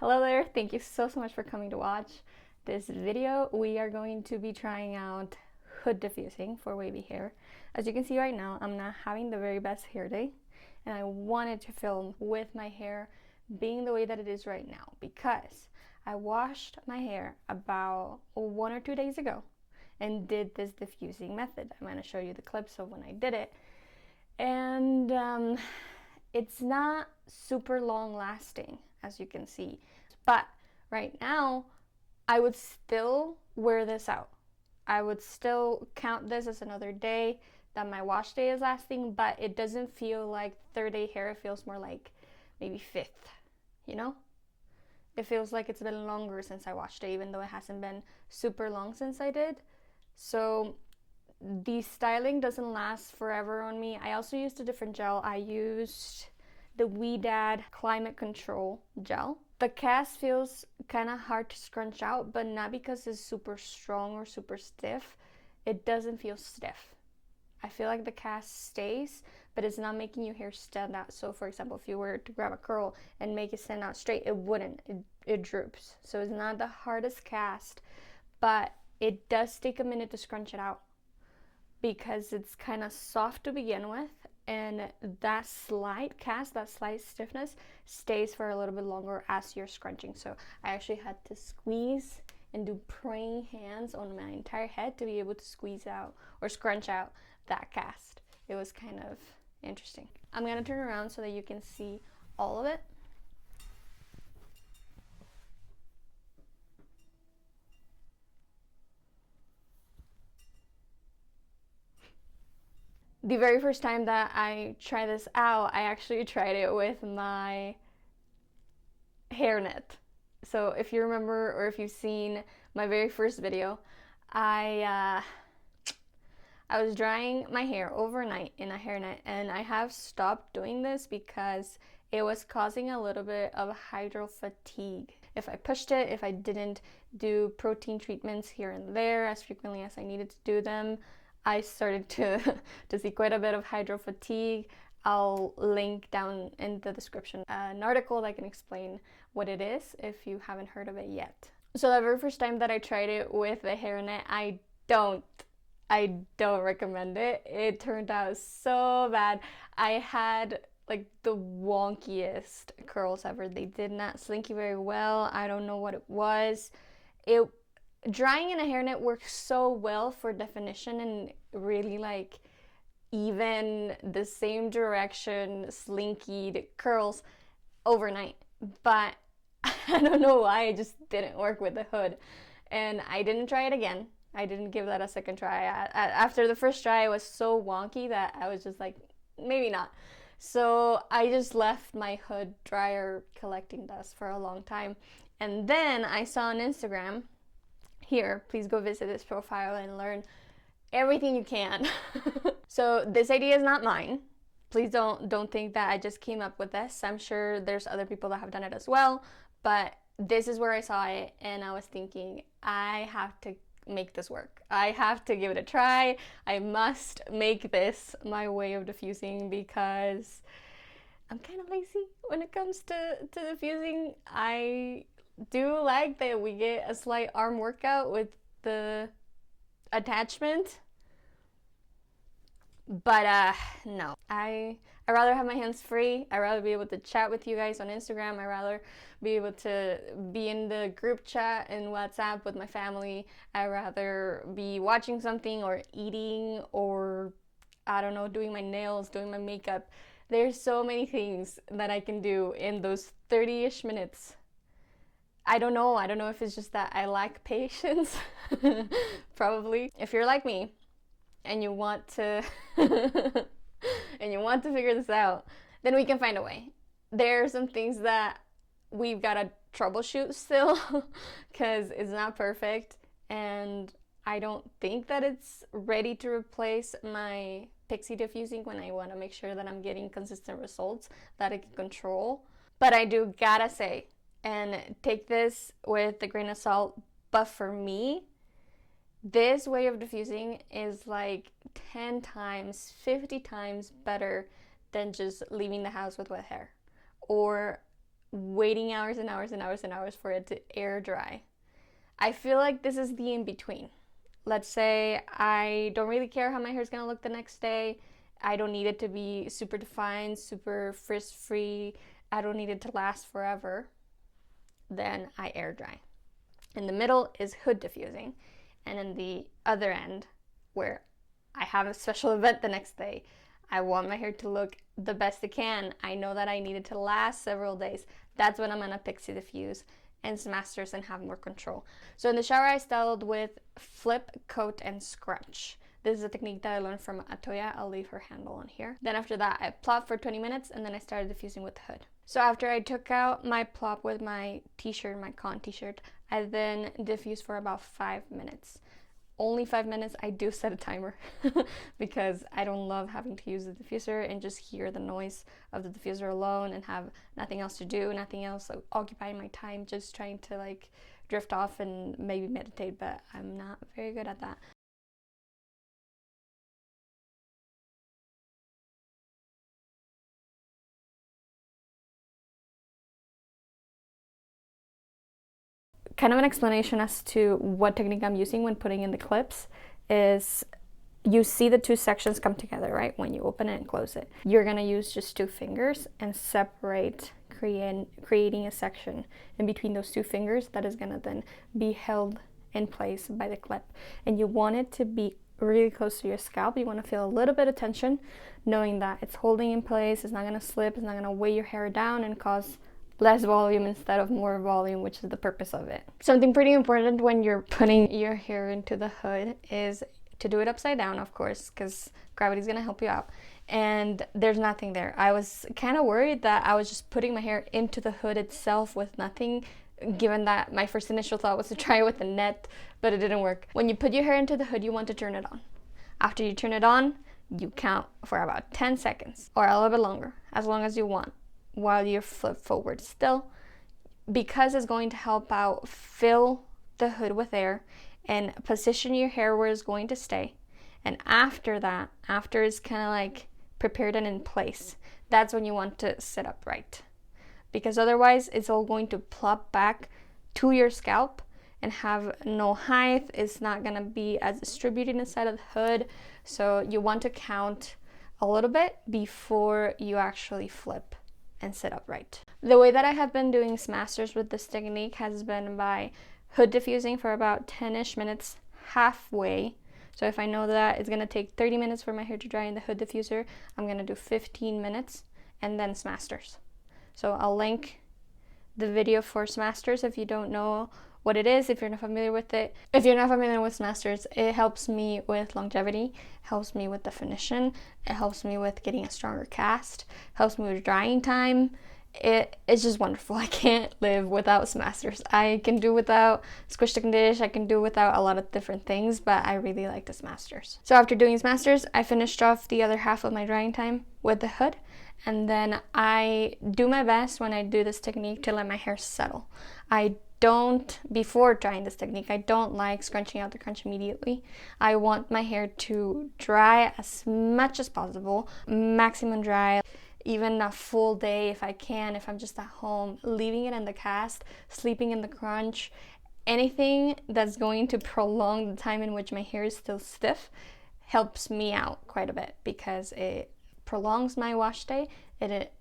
Hello there, thank you so much for coming to watch this video. We are going to be trying out hood diffusing for wavy hair. As you can see right now, I'm not having the very best hair day, and I wanted to film with my hair being the way that it is right now because I washed my hair about 1 or 2 days ago and did this diffusing method. I'm going to show you the clips of when I did it, and it's not super long lasting, as you can see, but right now I would still wear this out. I would still count this as another day that my wash day is lasting, but it doesn't feel like third day hair. It feels more like maybe fifth, you know? It feels like it's been longer since I washed it, even though it hasn't been super long since I did. So the styling doesn't last forever on me. I also used a different gel. I used the Dad Climate Control gel. The cast feels kind of hard to scrunch out, but not because it's super strong or super stiff. It doesn't feel stiff. I feel like the cast stays, but it's not making your hair stand out. So for example, if you were to grab a curl and make it stand out straight, it wouldn't. It droops. So it's not the hardest cast, but it does take a minute to scrunch it out because it's kind of soft to begin with, and that slight cast, that slight stiffness stays for a little bit longer as you're scrunching. So I actually had to squeeze and do praying hands on my entire head to be able to squeeze out or scrunch out that cast. It was kind of interesting. I'm gonna turn around so that you can see all of it. The very first time that I tried this out, I actually tried it with my hairnet. So if you remember, or if you've seen my very first video, I was drying my hair overnight in a hairnet, and I have stopped doing this because it was causing a little bit of hydro fatigue. If I pushed it, if I didn't do protein treatments here and there as frequently as I needed to do them, I started to see quite a bit of hydro fatigue. I'll link down in the description an article that can explain what it is if you haven't heard of it yet. So the very first time that I tried it with a hairnet, I don't recommend it. It turned out so bad. I had like the wonkiest curls ever. They did not slinky very well. I don't know what it was. Drying in a hairnet works so well for definition and really like even the same direction slinkied curls overnight, but I don't know why it just didn't work with the hood, and I didn't try it again. I didn't give that a second try. After the first try, it was so wonky that I was just like, maybe not. So I just left my hood dryer collecting dust for a long time, and then I saw on Instagram, here, please go visit this profile and learn everything you can. So this idea is not mine. Please don't think that I just came up with this. I'm sure there's other people that have done it as well, but this is where I saw it, and I was thinking, I have to make this work. I have to give it a try. I must make this my way of diffusing because I'm kind of lazy when it comes to diffusing. I do like that we get a slight arm workout with the attachment, but no, I rather have my hands free. I rather be able to chat with you guys on Instagram. I rather be able to be in the group chat in WhatsApp with my family. I rather be watching something or eating or, I don't know, doing my nails, doing my makeup. There's so many things that I can do in those 30-ish minutes. I don't know if it's just that I lack patience. Probably. If you're like me and you want to and you want to figure this out, then we can find a way. There are some things that we've got to troubleshoot still because it's not perfect, and I don't think that it's ready to replace my pixie diffusing when I want to make sure that I'm getting consistent results that I can control. But I do gotta say, and take this with a grain of salt, but for me, this way of diffusing is like 10 times, 50 times better than just leaving the house with wet hair or waiting hours and hours and hours and hours for it to air dry. I feel like this is the in-between. Let's say I don't really care how my hair is going to look the next day. I don't need it to be super defined, super frizz-free. I don't need it to last forever. Then I air dry. In the middle is hood diffusing. And in the other end, where I have a special event the next day, I want my hair to look the best it can. I know that I need it to last several days. That's when I'm gonna pixie diffuse and Smasters and have more control. So in the shower, I styled with Flip Coat and Scrunch. This is a technique that I learned from Atoya. I'll leave her handle on here. Then after that, I plopped for 20 minutes and then I started diffusing with the hood. So after I took out my plop with my t-shirt, my con t-shirt, I then diffused for about 5 minutes. Only 5 minutes. I do set a timer because I don't love having to use the diffuser and just hear the noise of the diffuser alone and have nothing else to do, nothing else occupying my time, just trying to like drift off and maybe meditate, but I'm not very good at that. Kind of an explanation as to what technique I'm using when putting in the clips is you see the two sections come together, right? When you open it and close it. You're gonna use just 2 fingers and separate, creating a section in between those 2 fingers that is gonna then be held in place by the clip. And you want it to be really close to your scalp. You want to feel a little bit of tension, knowing that it's holding in place, it's not gonna slip, it's not gonna weigh your hair down and cause less volume instead of more volume, which is the purpose of it. Something pretty important when you're putting your hair into the hood is to do it upside down, of course, because gravity's gonna help you out. And there's nothing there. I was kind of worried that I was just putting my hair into the hood itself with nothing, given that my first initial thought was to try it with a net, but it didn't work. When you put your hair into the hood, you want to turn it on. After you turn it on, you count for about 10 seconds or a little bit longer, as long as you want, while you flip forward still, because it's going to help out fill the hood with air and position your hair where it's going to stay. And after that, after it's kind of like prepared and in place, that's when you want to sit up right, because otherwise it's all going to plop back to your scalp and have no height. It's not gonna be as distributed inside of the hood, so you want to count a little bit before you actually flip and sit upright. The way that I have been doing Smasters with this technique has been by hood diffusing for about 10-ish minutes halfway. So if I know that it's gonna take 30 minutes for my hair to dry in the hood diffuser, I'm gonna do 15 minutes and then Smasters. So I'll link the video for Smasters if you don't know what it is, if you're not familiar with it. If you're not familiar with Smasters, it helps me with longevity, helps me with definition, it helps me with getting a stronger cast, helps me with drying time. It's just wonderful. I can't live without Smasters. I can do without Squish to Condish, I can do without a lot of different things, but I really like the Smasters. So after doing Smasters, I finished off the other half of my drying time with the hood, and then I do my best when I do this technique to let my hair settle. Before trying this technique, I don't like scrunching out the crunch immediately. I want my hair to dry as much as possible, maximum dry, even a full day if I can, if I'm just at home, leaving it in the cast, sleeping in the crunch. Anything that's going to prolong the time in which my hair is still stiff helps me out quite a bit, because it prolongs my wash day, it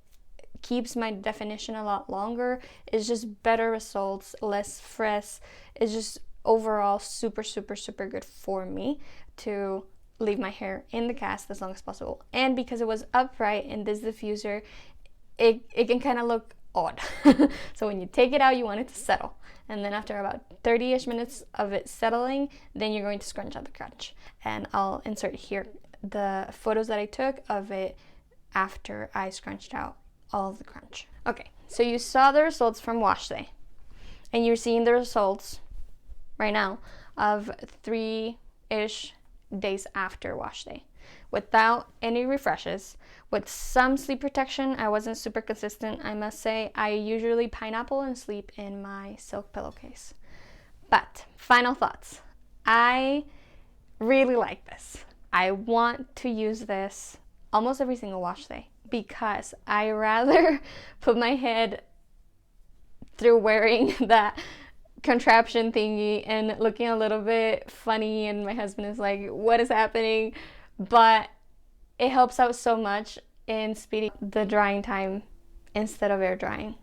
keeps my definition a lot longer. It's just better results, less frizz. It's just overall super good for me to leave my hair in the cast as long as possible. And because it was upright in this diffuser, it can kind of look odd. So when you take it out, you want it to settle. And then after about 30-ish minutes of it settling, then you're going to scrunch out the crunch. And I'll insert here the photos that I took of it after I scrunched out all of the crunch. Okay, so you saw the results from wash day, and you're seeing the results right now of 3-ish days after wash day, without any refreshes, with some sleep protection. I wasn't super consistent, I must say. I usually pineapple and sleep in my silk pillowcase. But final thoughts. I really like this. I want to use this almost every single wash day, because I rather put my head through wearing that contraption thingy and looking a little bit funny, and my husband is like, what is happening? But it helps out so much in speeding the drying time instead of air drying,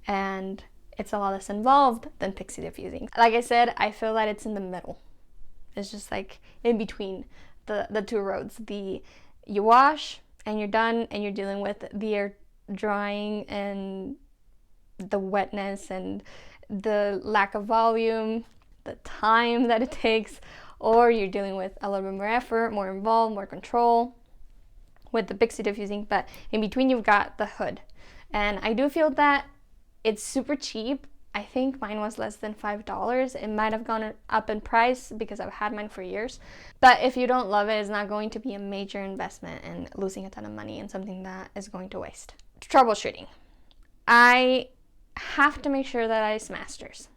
and it's a lot less involved than pixie diffusing. Like I said, I feel that it's in the middle. It's just like in between the two roads. You wash and you're done, and you're dealing with the air drying and the wetness and the lack of volume, the time that it takes, or you're dealing with a little bit more effort, more involved, more control with the pixie diffusing. But in between, you've got the hood. And I do feel that it's super cheap. I think mine was less than $5. It might have gone up in price because I've had mine for years. But if you don't love it, it's not going to be a major investment and losing a ton of money and something that is going to waste. Troubleshooting. I have to make sure that I Smasters.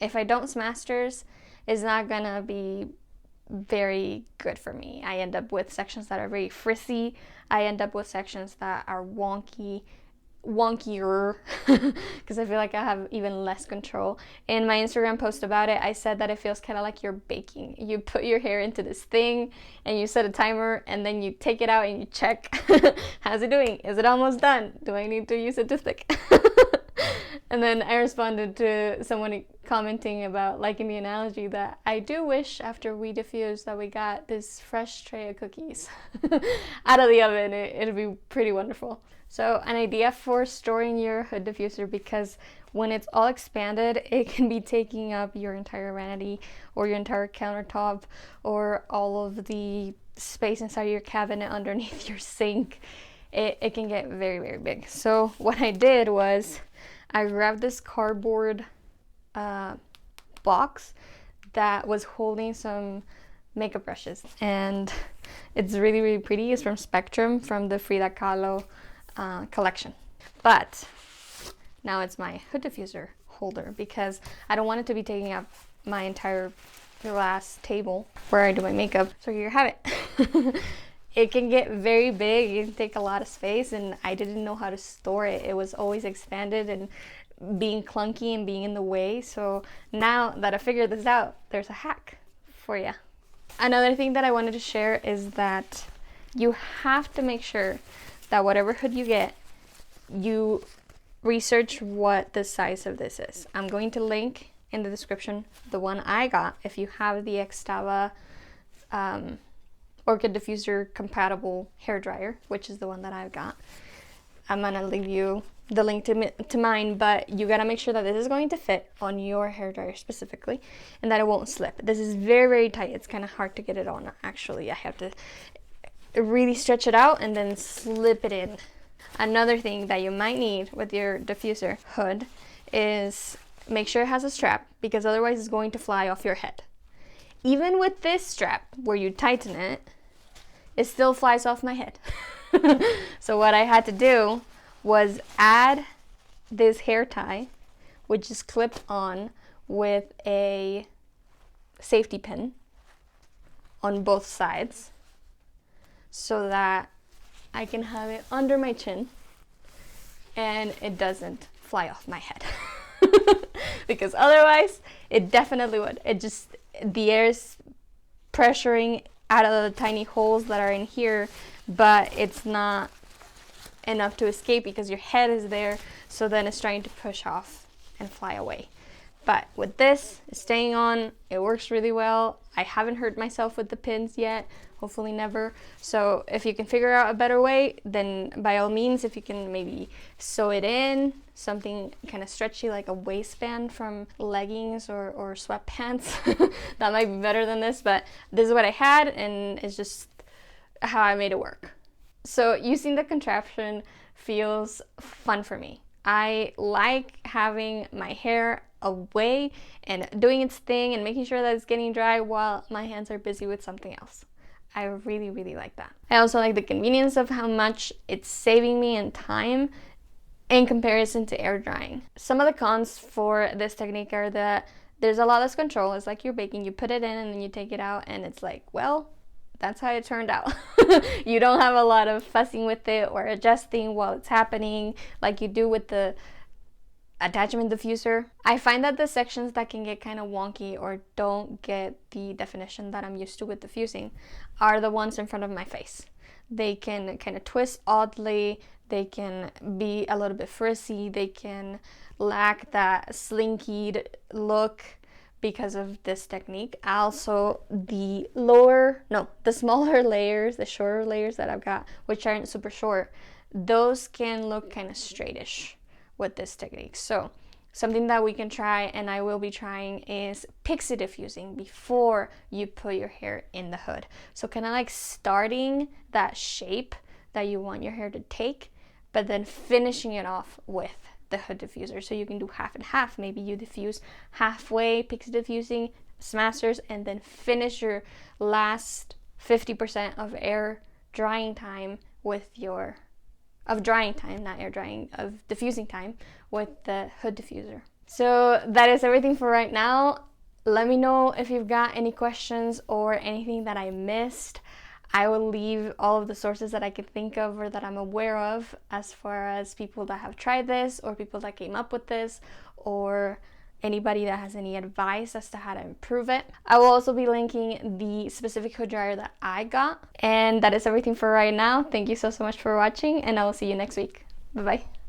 If I don't Smasters, it's not gonna be very good for me. I end up with sections that are very frizzy. I end up with sections that are wonkier, because I feel like I have even less control. In my Instagram post about it, I said that it feels kind of like you're baking. You put your hair into this thing and you set a timer, and then you take it out and you check, how's it doing? Is it almost done? Do I need to use a toothpick? And then I responded to someone commenting about liking the analogy that I do wish after we diffuse that we got this fresh tray of cookies out of the oven. It'd be pretty wonderful. So an idea for storing your hood diffuser, because when it's all expanded, it can be taking up your entire vanity or your entire countertop or all of the space inside your cabinet underneath your sink. It can get very, very big. So what I did was I grabbed this cardboard box that was holding some makeup brushes, and it's really, really pretty. It's from Spectrum, from the Frida Kahlo collection. But now it's my hood diffuser holder because I don't want it to be taking up my entire glass table where I do my makeup. So here you have it. It can get very big, it can take a lot of space, and I didn't know how to store it. It was always expanded and being clunky and being in the way. So now that I figured this out, there's a hack for you. Another thing that I wanted to share is that you have to make sure that whatever hood you get, you research what the size of this is. I'm going to link in the description the one I got. If you have the Xtava Orchid Diffuser compatible hair dryer, which is the one that I've got, I'm gonna leave you the link to mine, but you gotta make sure that this is going to fit on your hair dryer specifically and that it won't slip. This is very, very tight. It's kind of hard to get it on. Actually, I have to really stretch it out and then slip it in. Another thing that you might need with your diffuser hood is make sure it has a strap, because otherwise it's going to fly off your head. Even with this strap, where you tighten it, it still flies off my head. So what I had to do was add this hair tie, which is clipped on with a safety pin on both sides, so that I can have it under my chin and it doesn't fly off my head. Because otherwise it definitely would. The air's pressuring out of the tiny holes that are in here, but it's not enough to escape because your head is there, so then it's trying to push off and fly away. But with this, it's staying on, it works really well. I haven't hurt myself with the pins yet, hopefully never. So if you can figure out a better way, then by all means, if you can maybe sew it in, something kind of stretchy like a waistband from leggings or sweatpants, that might be better than this, but this is what I had and it's just how I made it work. So using the contraption feels fun for me. I like having my hair away and doing its thing and making sure that it's getting dry while my hands are busy with something else. I really, really like that. I also like the convenience of how much it's saving me in time in comparison to air drying. Some of the cons for this technique are that there's a lot less control. It's like you're baking, you put it in and then you take it out and it's like, well, that's how it turned out. You don't have a lot of fussing with it or adjusting while it's happening like you do with the attachment diffuser. I find that the sections that can get kind of wonky or don't get the definition that I'm used to with diffusing are the ones in front of my face. They can kind of twist oddly, they can be a little bit frizzy, they can lack that slinkied look because of this technique. Also, the smaller layers, the shorter layers that I've got, which aren't super short, those can look kind of straightish with this technique. So something that we can try, and I will be trying, is pixie diffusing before you put your hair in the hood. So kind of like starting that shape that you want your hair to take, but then finishing it off with the hood diffuser. So you can do half and half. Maybe you diffuse halfway, pixie diffusing, Smasters, and then finish your last 50% of air drying time with your drying time, not air drying, of diffusing time with the hood diffuser. So that is everything for right now. Let me know if you've got any questions or anything that I missed. I will leave all of the sources that I could think of or that I'm aware of as far as people that have tried this or people that came up with this or anybody that has any advice as to how to improve it. I will also be linking the specific hood dryer that I got. And that is everything for right now. Thank you so much for watching, and I will see you next week. Bye-bye.